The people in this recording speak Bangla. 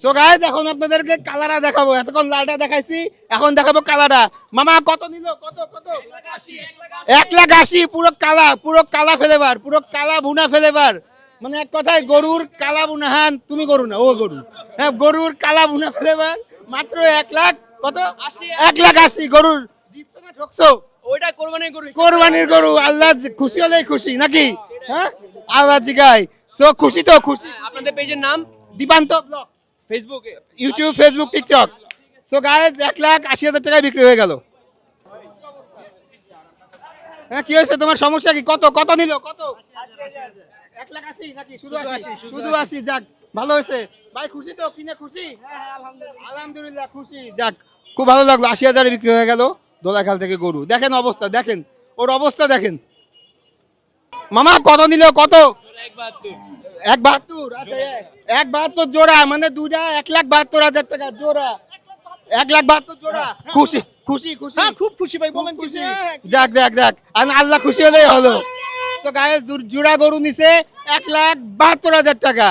সো গাইস এখন আপনাদেরকে কালারা দেখাবো, এতক্ষণ লালটা দেখাইছি, এখন দেখাবো কালারা। মামা কত নিল, কত কত? 1,80,000, পুরো কালা ফ্লেভার, পুরো কালা বুনা ফ্লেভার, মানে এক কথায় গরুর কালা বুনা। হ্যাঁ তুমি গরু না, ও গরু। হ্যাঁ গরুর কালা বুনা ফ্লেভার, মাত্র 1,00,000 কত? 1,80,000 গরুর। জিতছো না ঠকছো? ওইটা কোরবানির গরু। কোরবানির গরু, আল্লাহ খুশি হলেই খুশি নাকি? হ্যাঁ আবার জিগাই। সো খুশি তো খুশি। আপনাদের পেজের নাম? দীপান্ত ব্লগ, ফেসবুকে? YouTube, Facebook, TikTok. So guys 1,80,000 টাকায় বিক্রি হয়ে গেল। হ্যাঁ কি হয়েছে তোমার, সমস্যা কি? কত কত নিল, কত? 1,80,000 নাকি শুধু 80? শুধু 80, যাক ভালো হয়েছে ভাই। খুশি তো, কিনে খুশি? আলহামদুলিল্লাহ খুশি, যাক খুব ভালো লাগলো। 80,000 বিক্রি হয়ে গেল দোলাখাল থেকে গরু। দেখেন অবস্থা, দেখেন ওর অবস্থা দেখেন। মামা কত নিল, কত? 1,72। আচ্ছা 1,72 জোড়া, মানে দুইটা 1,72,000 টাকা জোড়া। 1,72,000 জোড়া। খুশি খুশি খুশি? হ্যাঁ খুব খুশি ভাই, বলেন খুশি। কিছু। যাক যাক যাক, আর আল্লাহ খুশি হলেই হলো। তো গায়েস জোড়া গরু নিছে 1,72,000 টাকা।